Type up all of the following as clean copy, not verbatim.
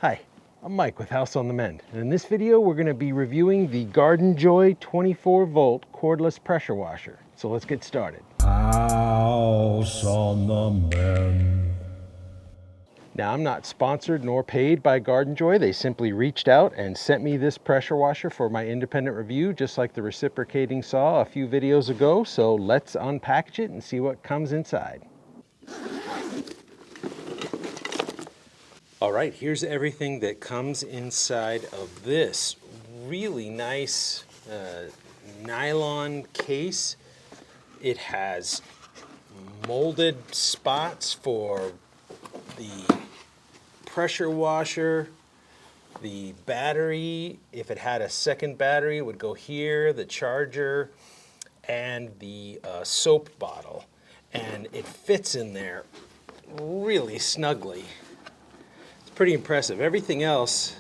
Hi, I'm Mike with House on the Mend, and in this video we're going to be reviewing the GardenJoy 24-volt cordless pressure washer. So let's get started. House on the Mend. Now, I'm not sponsored nor paid by GardenJoy. They simply reached out and sent me this pressure washer for my independent review, just like the reciprocating saw a few videos ago. So let's unpackage it and see what comes inside. All right, here's everything that comes inside of this really nice nylon case. It has molded spots for the pressure washer, the battery. If it had a second battery, it would go here, the charger, and the soap bottle. And it fits in there really snugly. Pretty impressive. Everything else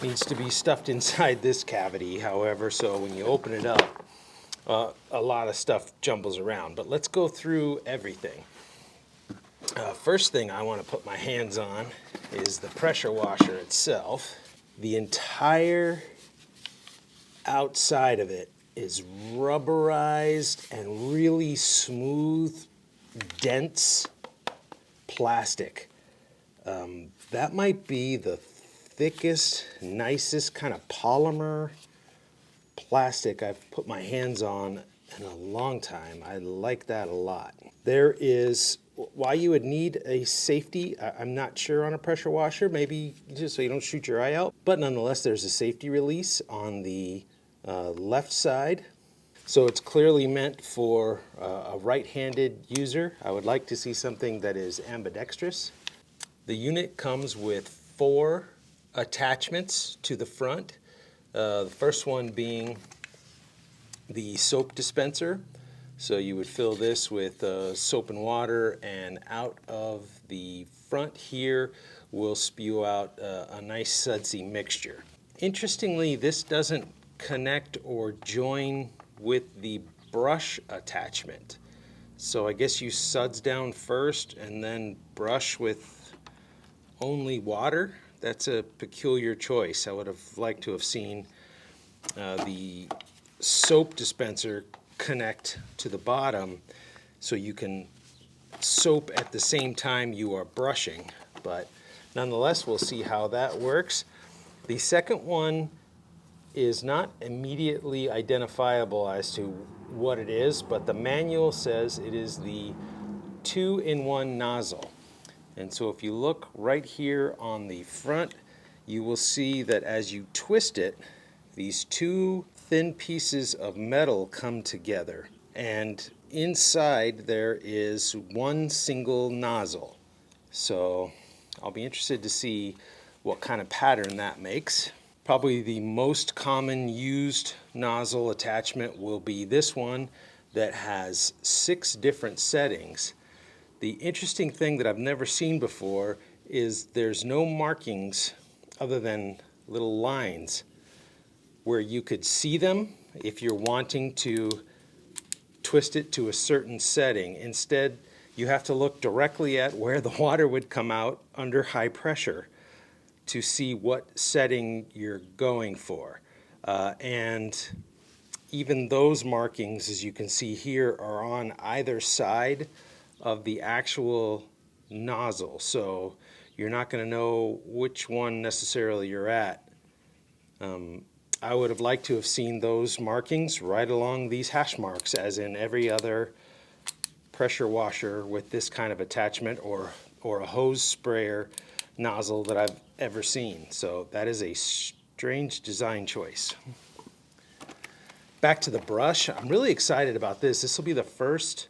needs to be stuffed inside this cavity, however, so when you open it up, a lot of stuff jumbles around. But let's go through everything. First thing I want to put my hands on is the pressure washer itself. The entire outside of it is rubberized and really smooth, dense plastic. That might be the thickest, nicest kind of polymer plastic I've put my hands on in a long time. I like that a lot. There is, why you would need a safety, I'm not sure on a pressure washer, maybe just so you don't shoot your eye out, but nonetheless there's a safety release on the left side. So it's clearly meant for a right-handed user. I would like to see something that is ambidextrous. The unit comes with 4 attachments to the front. The first one being the soap dispenser. So you would fill this with soap and water, and out of the front here will spew out a nice sudsy mixture. Interestingly, this doesn't connect or join with the brush attachment. So I guess you suds down first and then brush with only water. That's a peculiar choice. I would have liked to have seen the soap dispenser connect to the bottom so you can soap at the same time you are brushing, but nonetheless we'll see how that works. The second one is not immediately identifiable as to what it is, but the manual says it is the 2-in-1 nozzle. And so if you look right here on the front, you will see that as you twist it, these 2 thin pieces of metal come together. And inside there is 1 single nozzle. So I'll be interested to see what kind of pattern that makes. Probably the most common used nozzle attachment will be this one that has 6 different settings. The interesting thing that I've never seen before is there's no markings other than little lines where you could see them if you're wanting to twist it to a certain setting. Instead, you have to look directly at where the water would come out under high pressure to see what setting you're going for. And even those markings, as you can see here, are on either side of the actual nozzle, so you're not going to know which one necessarily you're at. I would have liked to have seen those markings right along these hash marks, as in every other pressure washer with this kind of attachment or a hose sprayer nozzle that I've ever seen. So that is a strange design choice. Back to the brush. I'm really excited about this. This will be the first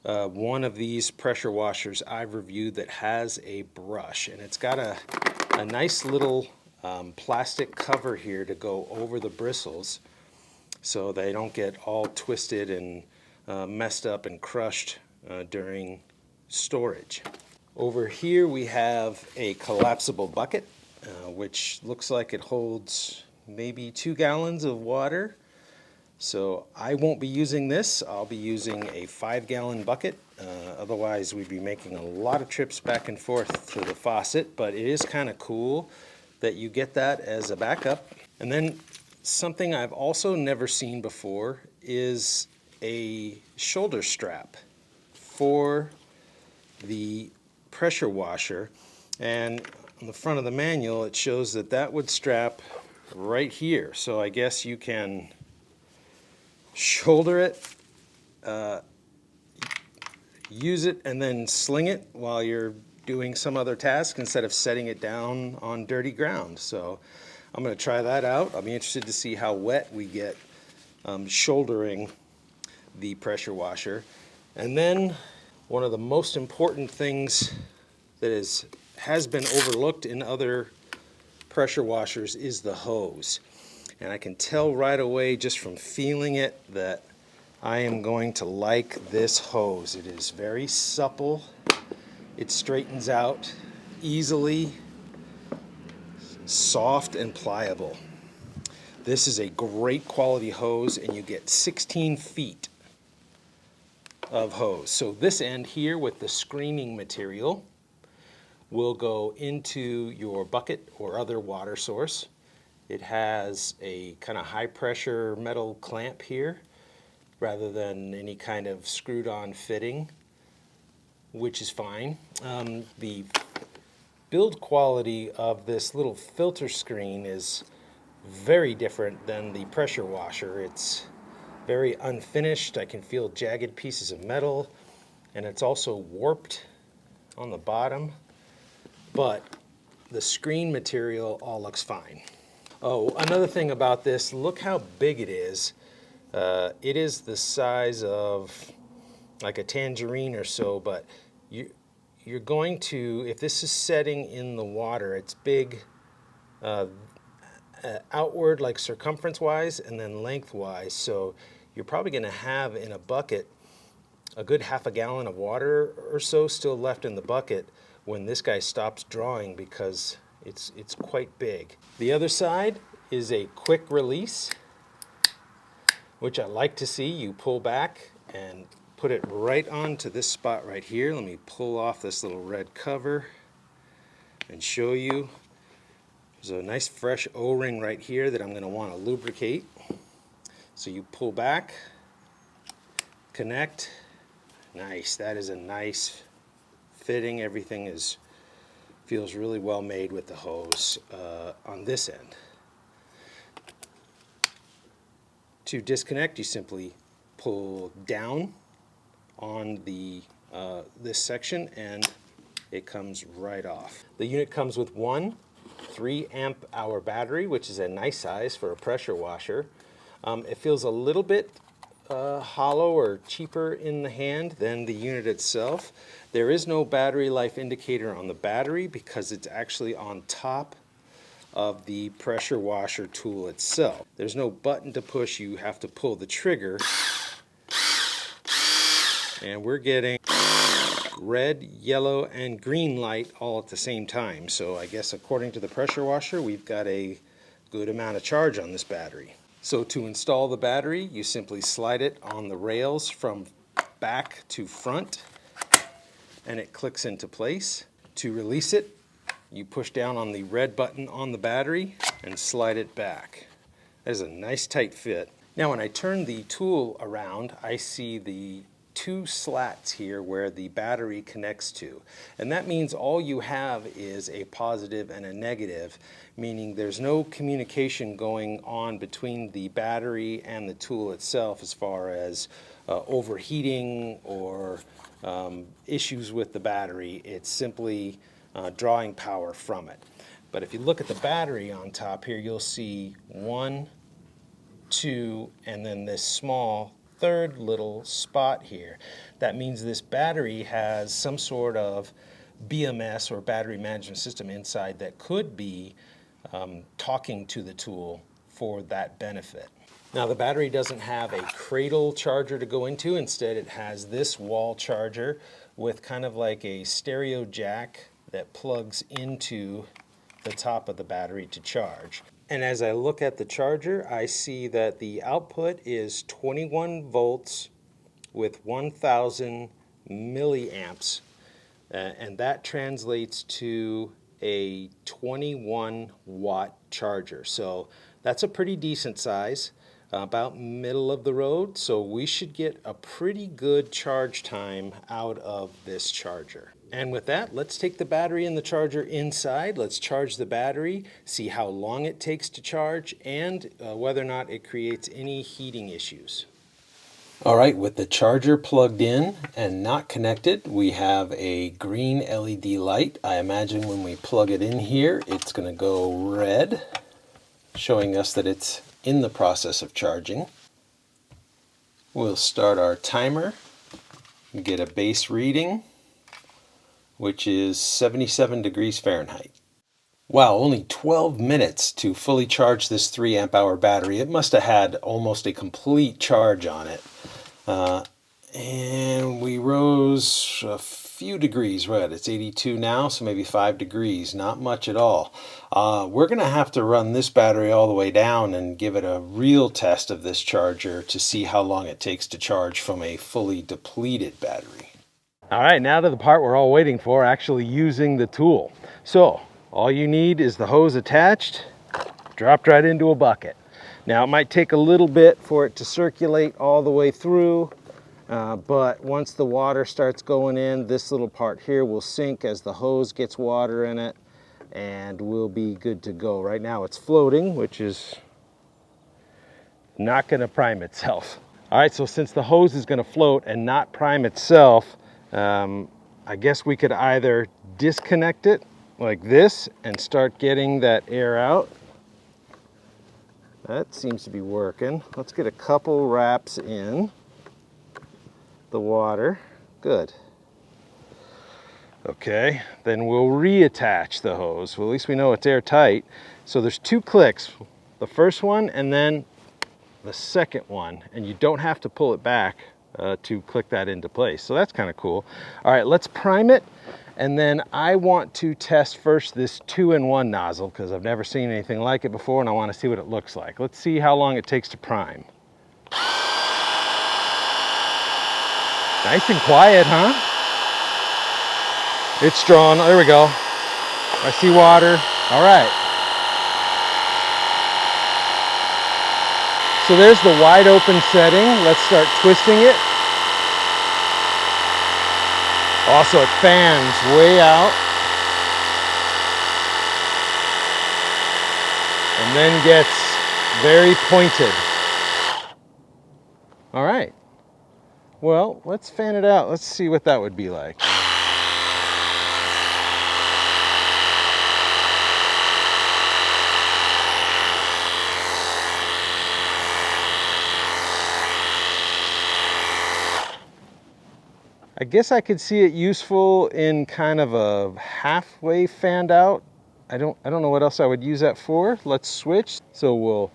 one of these pressure washers I've reviewed that has a brush, and it's got a nice little plastic cover here to go over the bristles so they don't get all twisted and messed up and crushed during storage. Over here we have a collapsible bucket which looks like it holds maybe 2 gallons of water. So I won't be using this. I'll be using a 5-gallon bucket Otherwise, we'd be making a lot of trips back and forth to the faucet, but it is kind of cool that you get that as a backup. And then something I've also never seen before is a shoulder strap for the pressure washer. And on the front of the manual, it shows that that would strap right here. So I guess you can shoulder it, use it, and then sling it while you're doing some other task instead of setting it down on dirty ground. So I'm going to try that out. I'll be interested to see how wet we get shouldering the pressure washer. And then one of the most important things that has been overlooked in other pressure washers is the hose. And I can tell right away just from feeling it that I am going to like this hose. It is very supple. It straightens out easily, soft and pliable. This is a great quality hose, and you get 16 feet of hose. So this end here with the screening material will go into your bucket or other water source. It has a kind of high pressure metal clamp here rather than any kind of screwed on fitting, which is fine. The build quality of this little filter screen is very different than the pressure washer. It's very unfinished. I can feel jagged pieces of metal, and it's also warped on the bottom, but the screen material all looks fine. Oh, another thing about this, look how big it is. It is the size of like a tangerine or so, but you're going to, if this is setting in the water, it's big outward, like circumference-wise, and then lengthwise. So you're probably going to have in a bucket a good half a gallon of water or so still left in the bucket when this guy stops drawing, because it's quite big. The other side is a quick release, which I like to see. You pull back and put it right onto this spot right here. Let me pull off this little red cover and show you. There's a nice fresh O-ring right here that I'm going to want to lubricate. So you pull back, connect. Nice. That is a nice fitting. Everything feels really well made with the hose on this end. To disconnect, you simply pull down on the this section and it comes right off. The unit comes with one 3 amp hour battery, which is a nice size for a pressure washer. It feels a little bit hollow or cheaper in the hand than the unit itself. There is no battery life indicator on the battery because it's actually on top of the pressure washer tool itself. There's no button to push. You have to pull the trigger, and we're getting red, yellow, and green light all at the same time. So I guess according to the pressure washer, we've got a good amount of charge on this battery. So to install the battery, you simply slide it on the rails from back to front, and it clicks into place. To release it, you push down on the red button on the battery and slide it back. That is a nice tight fit. Now when I turn the tool around, I see the 2 slats here where the battery connects to. And that means all you have is a positive and a negative, meaning there's no communication going on between the battery and the tool itself as far as overheating or issues with the battery. It's simply drawing power from it. But if you look at the battery on top here, you'll see 1, 2, and then this small 3rd little spot here. That means this battery has some sort of BMS or battery management system inside that could be talking to the tool for that benefit. Now the battery doesn't have a cradle charger to go into. Instead it has this wall charger with kind of like a stereo jack that plugs into the top of the battery to charge. And as I look at the charger, I see that the output is 21 volts with 1000 milliamps, and that translates to a 21 watt charger. So that's a pretty decent size, about middle of the road. So we should get a pretty good charge time out of this charger. And with that, let's take the battery and the charger inside. Let's charge the battery, see how long it takes to charge, and whether or not it creates any heating issues. All right, with the charger plugged in and not connected, we have a green LED light. I imagine when we plug it in here, it's going to go red, showing us that it's in the process of charging. We'll start our timer and get a base reading, which is 77 degrees Fahrenheit. Wow, only 12 minutes to fully charge this 3 amp hour battery. It must have had almost a complete charge on it. And we rose a few degrees. Right, it's 82 now, so maybe 5 degrees, not much at all. We're going to have to run this battery all the way down and give it a real test of this charger to see how long it takes to charge from a fully depleted battery. All right, now to the part we're all waiting for, actually using the tool. So all you need is the hose attached, dropped right into a bucket. Now it might take a little bit for it to circulate all the way through, but once the water starts going in, this little part here will sink as the hose gets water in it, and we'll be good to go. Right now it's floating, which is not going to prime itself. All right, so since the hose is going to float and not prime itself, I guess we could either disconnect it like this and start getting that air out. That seems to be working. Let's get a couple wraps in the water. Good. Okay, then we'll reattach the hose. Well, at least we know it's airtight. So there's 2 clicks, the first one and then the second one, and you don't have to pull it back to click that into place. So that's kind of cool. All right, let's prime it. And then I want to test first this 2-in-1 nozzle because I've never seen anything like it before, and I want to see what it looks like. Let's see how long it takes to prime. Nice and quiet, huh? It's drawn. There we go. I see water. All right. So there's the wide open setting. Let's start twisting it. Also, it fans way out and then gets very pointed. All right. Well, let's fan it out. Let's see what that would be like. I guess I could see it useful in kind of a halfway fanned out. I don't know what else I would use that for. Let's switch. So we'll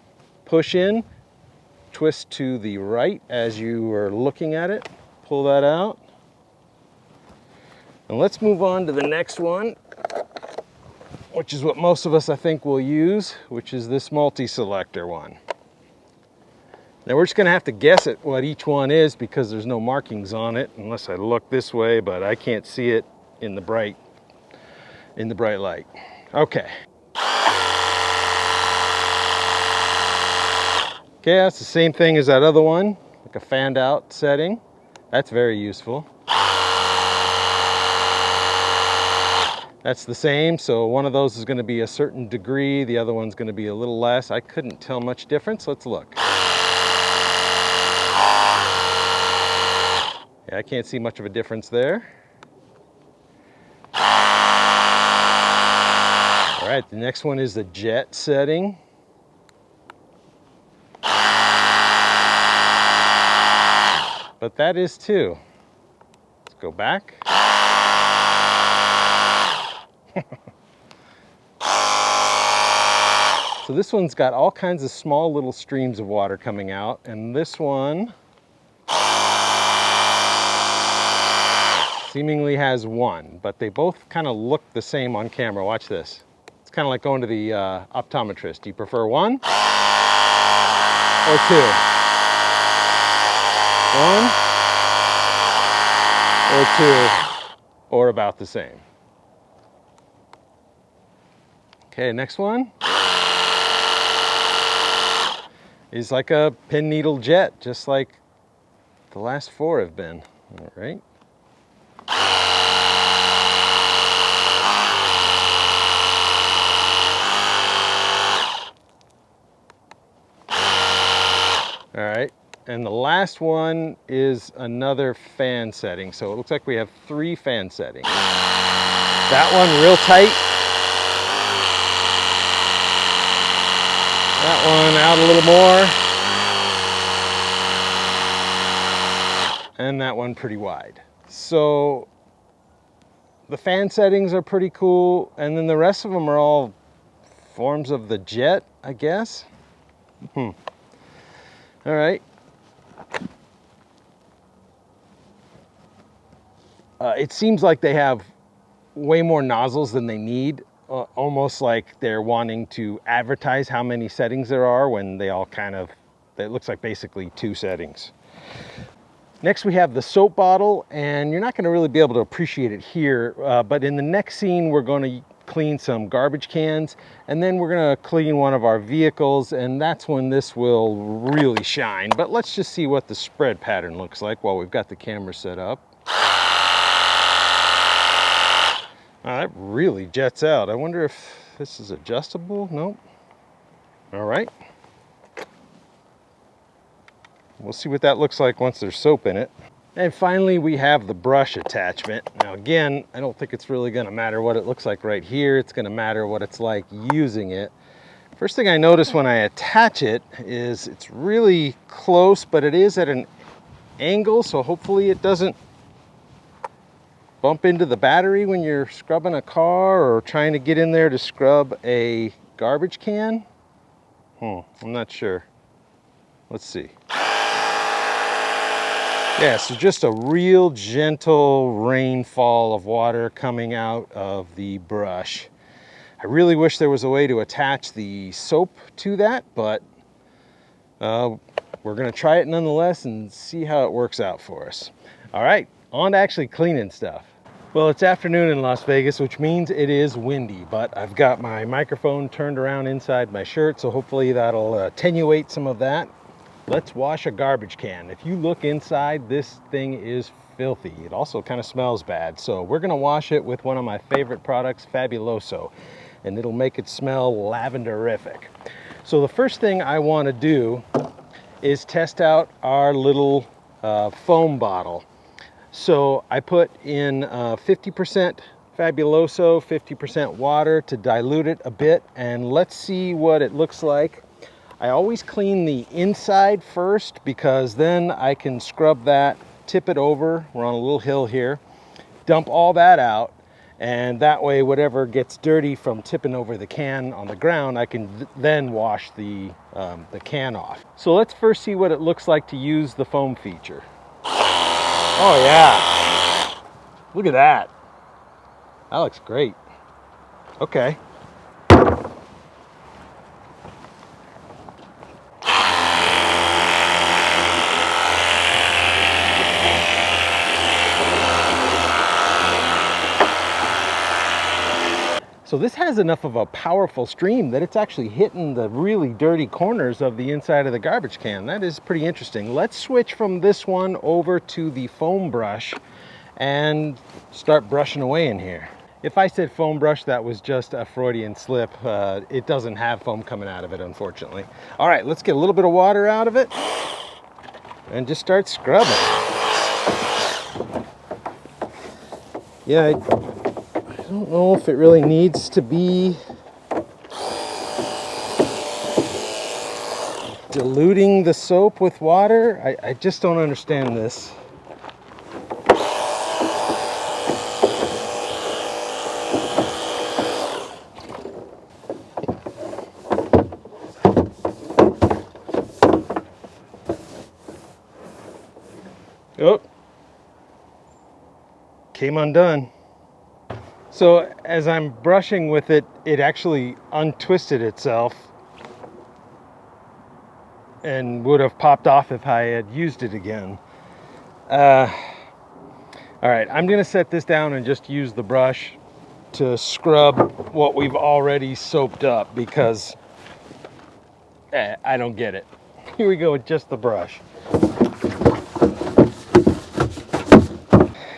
push in, twist to the right as you are looking at it, pull that out. And let's move on to the next one, which is what most of us I think will use, which is this multi-selector one. Now we're just going to have to guess at what each one is because there's no markings on it unless I look this way, but I can't see it in the bright light. Okay. Okay, that's the same thing as that other one, like a fanned out setting. That's very useful. That's the same, so one of those is going to be a certain degree, the other one's going to be a little less. I couldn't tell much difference. Let's look. Yeah, I can't see much of a difference there. All right, the next one is the jet setting. But that is too. Let's go back. So this one's got all kinds of small little streams of water coming out, and this one seemingly has one, but they both kind of look the same on camera. Watch this. It's kind of like going to the optometrist. Do you prefer one or two? One or 2 or about the same. Okay, next one is like a pin needle jet, just like the last 4 have been. All right. All right, and the last one is another fan setting. So it looks like we have 3 fan settings. That one real tight. That one out a little more. And that one pretty wide. So the fan settings are pretty cool. And then the rest of them are all forms of the jet, I guess. All right. It seems like they have way more nozzles than they need. Almost like they're wanting to advertise how many settings there are when they all kind of, it looks like basically 2 settings. Next we have the soap bottle, and you're not going to really be able to appreciate it here, but in the next scene we're going to clean some garbage cans, and then we're going to clean one of our vehicles, and that's when this will really shine. But let's just see what the spread pattern looks like while we've got the camera set up. That really jets out. I wonder if this is adjustable. Nope. All right. We'll see what that looks like once there's soap in it. And finally, we have the brush attachment. Now again, I don't think it's really gonna matter what it looks like right here. It's gonna matter what it's like using it. First thing I notice when I attach it is it's really close, but it is at an angle, so hopefully it doesn't bump into the battery when you're scrubbing a car or trying to get in there to scrub a garbage can. I'm not sure. Let's see. Yeah, so just a real gentle rainfall of water coming out of the brush. I really wish there was a way to attach the soap to that, but we're gonna try it nonetheless and see how it works out for us. All right, on to actually cleaning stuff. Well, it's afternoon in Las Vegas, which means it is windy, but I've got my microphone turned around inside my shirt, so hopefully that'll attenuate some of that. Let's wash a garbage can. If you look inside, this thing is filthy. It also kind of smells bad, so we're gonna wash it with one of my favorite products, Fabuloso, and it'll make it smell lavenderific. So the first thing I wanna do is test out our little foam bottle. So I put in 50% Fabuloso, 50% water to dilute it a bit, and let's see what it looks like. I always clean the inside first because then I can scrub that, tip it over, we're on a little hill here, dump all that out, and that way whatever gets dirty from tipping over the can on the ground, I can then wash the can off. So let's first see what it looks like to use the foam feature. Oh yeah, look at that. That looks great. Okay. So this has enough of a powerful stream that it's actually hitting the really dirty corners of the inside of the garbage can. That is pretty interesting. Let's switch from this one over to the foam brush and start brushing away in here. If I said foam brush, that was just a Freudian slip. It doesn't have foam coming out of it, unfortunately. All right, let's get a little bit of water out of it and just start scrubbing. Yeah, I don't know if it really needs to be diluting the soap with water. I just don't understand this. Oh, came undone. So as I'm brushing with it, it actually untwisted itself and would have popped off if I had used it again. All right, I'm gonna set this down and just use the brush to scrub what we've already soaped up because I don't get it. Here we go with just the brush.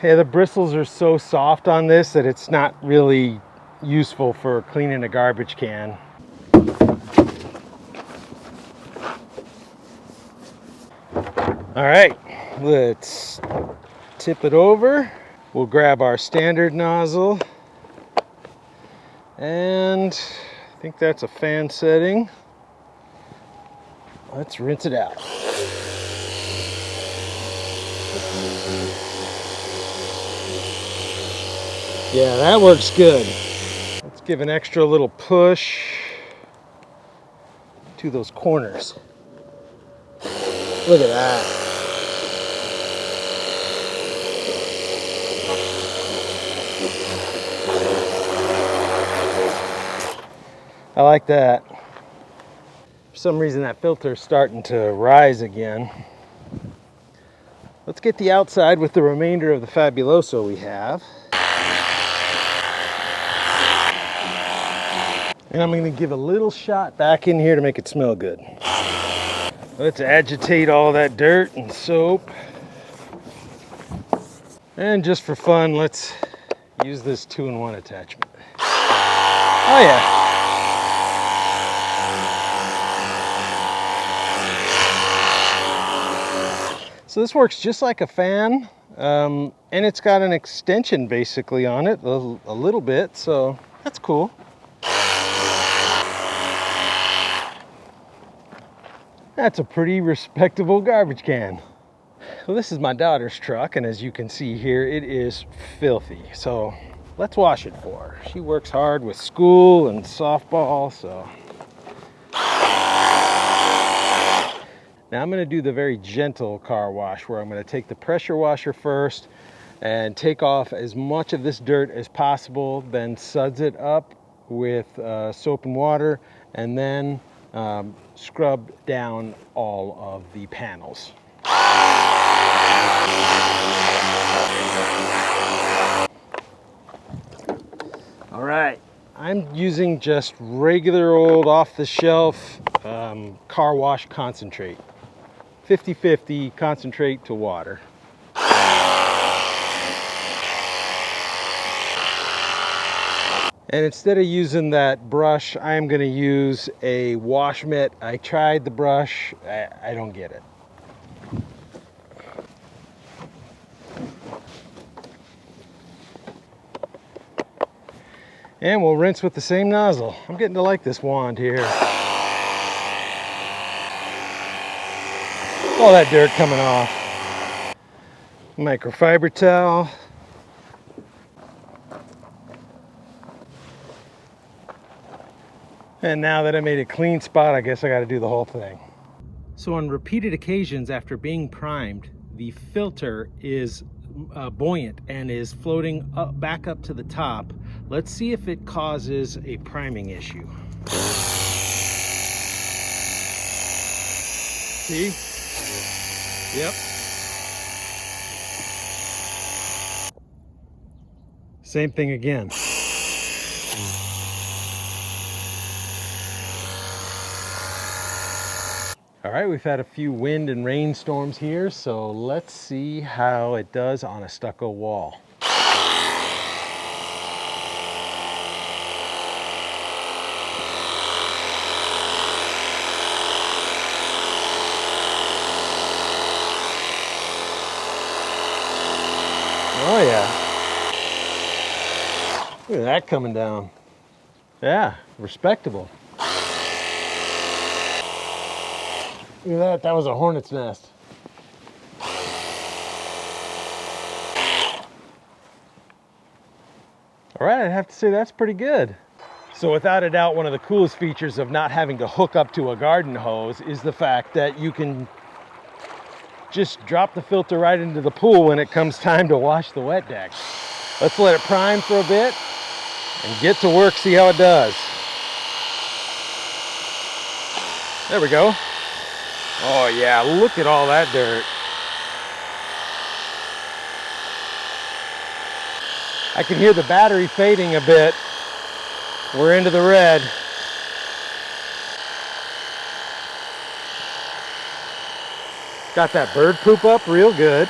Yeah, the bristles are so soft on this that it's not really useful for cleaning a garbage can. All right, let's tip it over. We'll grab our standard nozzle, and I think that's a fan setting. Let's rinse it out. Yeah, that works good. Let's give an extra little push to those corners. Look at that. I like that. For some reason that filter's starting to rise again. Let's get the outside with the remainder of the Fabuloso we have. And I'm going to give a little shot back in here to make it smell good. Let's agitate all that dirt and soap. And just for fun, let's use this 2-in-1 attachment. Oh yeah. So this works just like a fan, and it's got an extension basically on it, a little bit, so that's cool. That's a pretty respectable garbage can. Well, this is my daughter's truck, and as you can see here, it is filthy. So let's wash it for her. She works hard with school and softball, so. Now I'm going to do the very gentle car wash where I'm going to take the pressure washer first and take off as much of this dirt as possible, then suds it up with soap and water, and then scrub down all of the panels. All right, I'm using just regular old off-the-shelf car wash concentrate. 50-50 concentrate to water. And instead of using that brush, I'm going to use a wash mitt. I tried the brush, I don't get it. And we'll rinse with the same nozzle. I'm getting to like this wand here. All that dirt coming off. Microfiber towel. And now that I made a clean spot, I guess I got to do the whole thing. So on repeated occasions after being primed, the filter is buoyant and is floating back up to the top. Let's see if it causes a priming issue. See? Yep. Same thing again. All right, we've had a few wind and rain storms here, so let's see how it does on a stucco wall. Oh yeah. Look at that coming down. Yeah, respectable. Look at that, that was a hornet's nest. All right, I'd have to say that's pretty good. So without a doubt, one of the coolest features of not having to hook up to a garden hose is the fact that you can just drop the filter right into the pool when it comes time to wash the wet deck. Let's let it prime for a bit and get to work, see how it does. There we go. Oh yeah, look at all that dirt. I can hear the battery fading a bit. We're into the red. Got that bird poop up real good.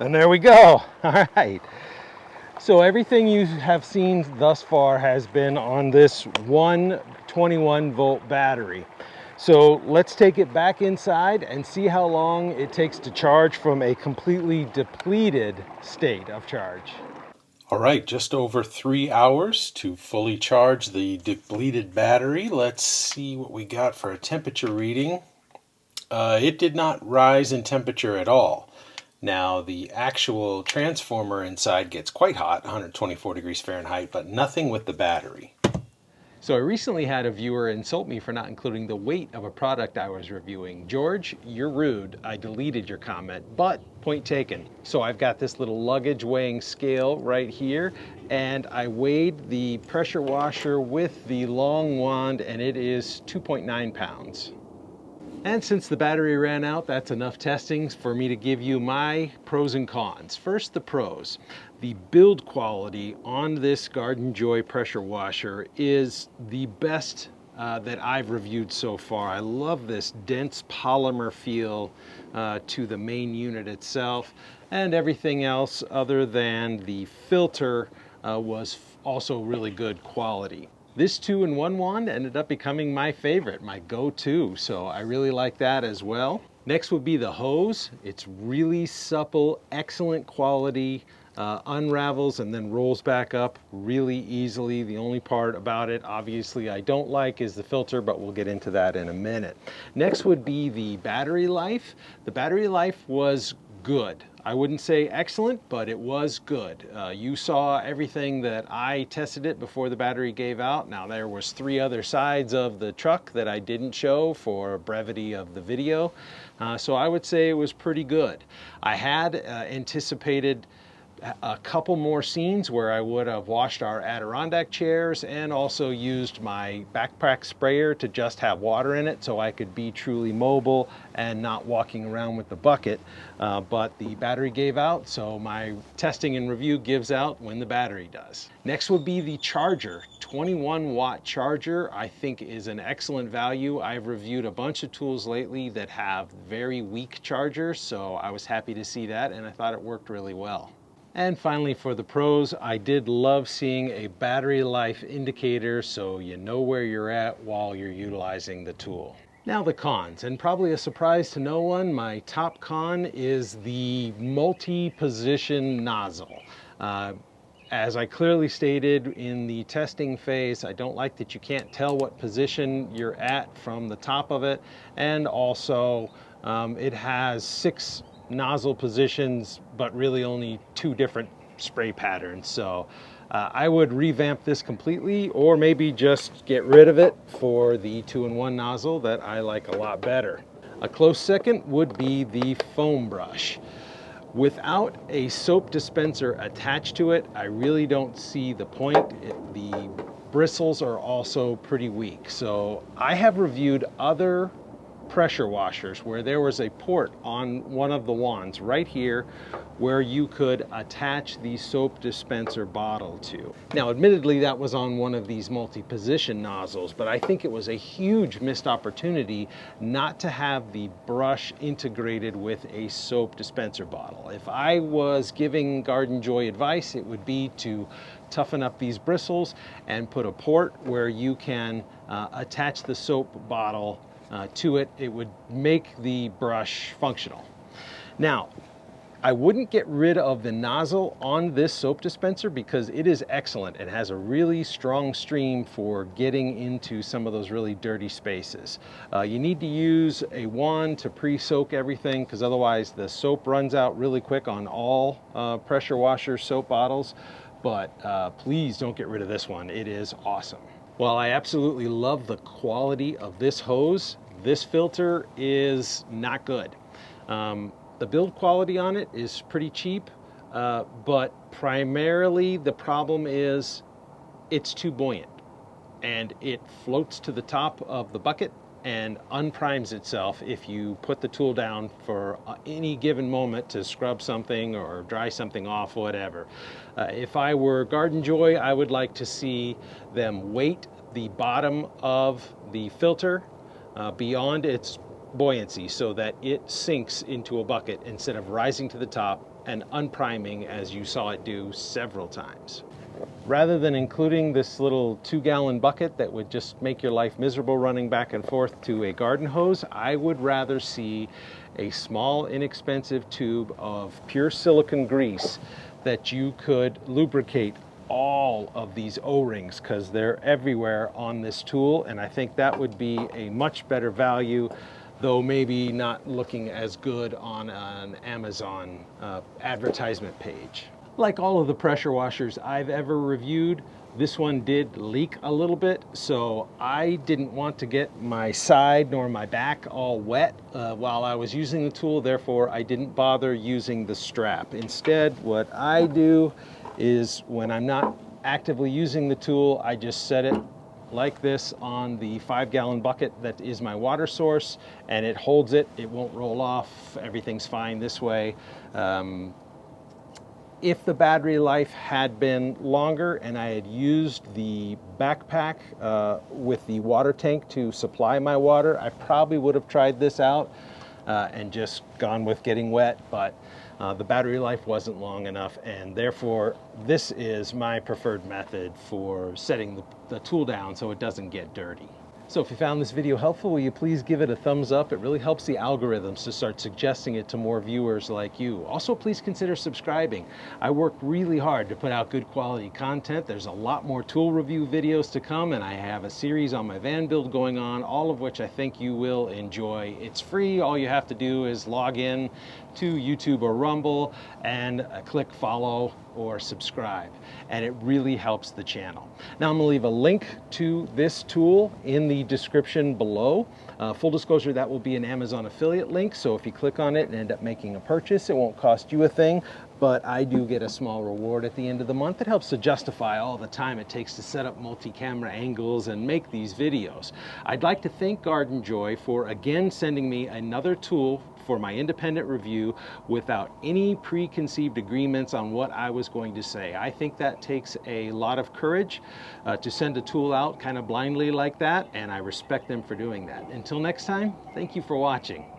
And there we go. All right. So everything you have seen thus far has been on this 121-volt battery. So let's take it back inside and see how long it takes to charge from a completely depleted state of charge. All right, just over 3 hours to fully charge the depleted battery. Let's see what we got for a temperature reading. It did not rise in temperature at all. Now, the actual transformer inside gets quite hot, 124 degrees Fahrenheit, but nothing with the battery. So I recently had a viewer insult me for not including the weight of a product I was reviewing. George, you're rude. I deleted your comment, but point taken. So I've got this little luggage weighing scale right here, and I weighed the pressure washer with the long wand, and it is 2.9 pounds. And since the battery ran out, that's enough testing for me to give you my pros and cons. First, the pros. The build quality on this GardenJoy pressure washer is the best that I've reviewed so far. I love this dense polymer feel to the main unit itself, and everything else other than the filter was also really good quality. This 2-in-1 wand ended up becoming my favorite, my go-to, so I really like that as well. Next would be the hose. It's really supple, excellent quality, unravels and then rolls back up really easily. The only part about it, obviously, I don't like is the filter, but we'll get into that in a minute. Next would be the battery life. The battery life was good. I wouldn't say excellent, but it was good. You saw everything that I tested it before the battery gave out. Now there was 3 other sides of the truck that I didn't show for brevity of the video. So I would say it was pretty good. I had anticipated a couple more scenes where I would have washed our Adirondack chairs and also used my backpack sprayer to just have water in it so I could be truly mobile and not walking around with the bucket. But the battery gave out, so my testing and review gives out when the battery does. Next would be the charger. 21-watt charger I think is an excellent value. I've reviewed a bunch of tools lately that have very weak chargers, so I was happy to see that and I thought it worked really well. And finally, for the pros, I did love seeing a battery life indicator so you know where you're at while you're utilizing the tool. Now the cons, and probably a surprise to no one, my top con is the multi-position nozzle. As I clearly stated in the testing phase, I don't like that you can't tell what position you're at from the top of it, and also it has 6 nozzle positions, but really only 2 different spray patterns. So I would revamp this completely, or maybe just get rid of it for the 2-in-1 nozzle that I like a lot better. A close second would be the foam brush. Without a soap dispenser attached to it, I really don't see the point. The bristles are also pretty weak. So I have reviewed other pressure washers where there was a port on one of the wands right here where you could attach the soap dispenser bottle to. Now admittedly that was on one of these multi-position nozzles, but I think it was a huge missed opportunity not to have the brush integrated with a soap dispenser bottle. If I was giving GardenJoy advice, it would be to toughen up these bristles and put a port where you can attach the soap bottle to it. It would make the brush functional. Now, I wouldn't get rid of the nozzle on this soap dispenser because it is excellent. It has a really strong stream for getting into some of those really dirty spaces. You need to use a wand to pre-soak everything because otherwise the soap runs out really quick on all pressure washer soap bottles. But please don't get rid of this one. It is awesome. While I absolutely love the quality of this hose, this filter is not good. The build quality on it is pretty cheap, but primarily the problem is it's too buoyant and it floats to the top of the bucket and unprimes itself if you put the tool down for any given moment to scrub something or dry something off, whatever. If I were GardenJoy, I would like to see them weight the bottom of the filter beyond its buoyancy so that it sinks into a bucket instead of rising to the top and unpriming as you saw it do several times. Rather than including this little 2-gallon bucket that would just make your life miserable running back and forth to a garden hose, I would rather see a small, inexpensive tube of pure silicone grease that you could lubricate all of these O-rings, because they're everywhere on this tool, and I think that would be a much better value, though maybe not looking as good on an Amazon advertisement page. Like all of the pressure washers I've ever reviewed, this one did leak a little bit, so I didn't want to get my side nor my back all wet while I was using the tool. Therefore, I didn't bother using the strap. Instead, what I do is when I'm not actively using the tool, I just set it like this on the 5-gallon bucket that is my water source, and it holds it. It won't roll off. Everything's fine this way. If the battery life had been longer and I had used the backpack with the water tank to supply my water, I probably would have tried this out and just gone with getting wet, but the battery life wasn't long enough, and therefore this is my preferred method for setting the tool down so it doesn't get dirty. So if you found this video helpful, will you please give it a thumbs up? It really helps the algorithms to start suggesting it to more viewers like you. Also, please consider subscribing. I work really hard to put out good quality content. There's a lot more tool review videos to come, and I have a series on my van build going on, all of which I think you will enjoy. It's free. All you have to do is log in to YouTube or Rumble and click follow or subscribe, and it really helps the channel. Now I'm gonna leave a link to this tool in the description below. Full disclosure, that will be an Amazon affiliate link, so if you click on it and end up making a purchase, it won't cost you a thing, but I do get a small reward at the end of the month. It helps to justify all the time it takes to set up multi-camera angles and make these videos. I'd like to thank GardenJoy for again sending me another tool for my independent review without any preconceived agreements on what I was going to say. I think that takes a lot of courage to send a tool out kind of blindly like that, and I respect them for doing that. Until next time, thank you for watching.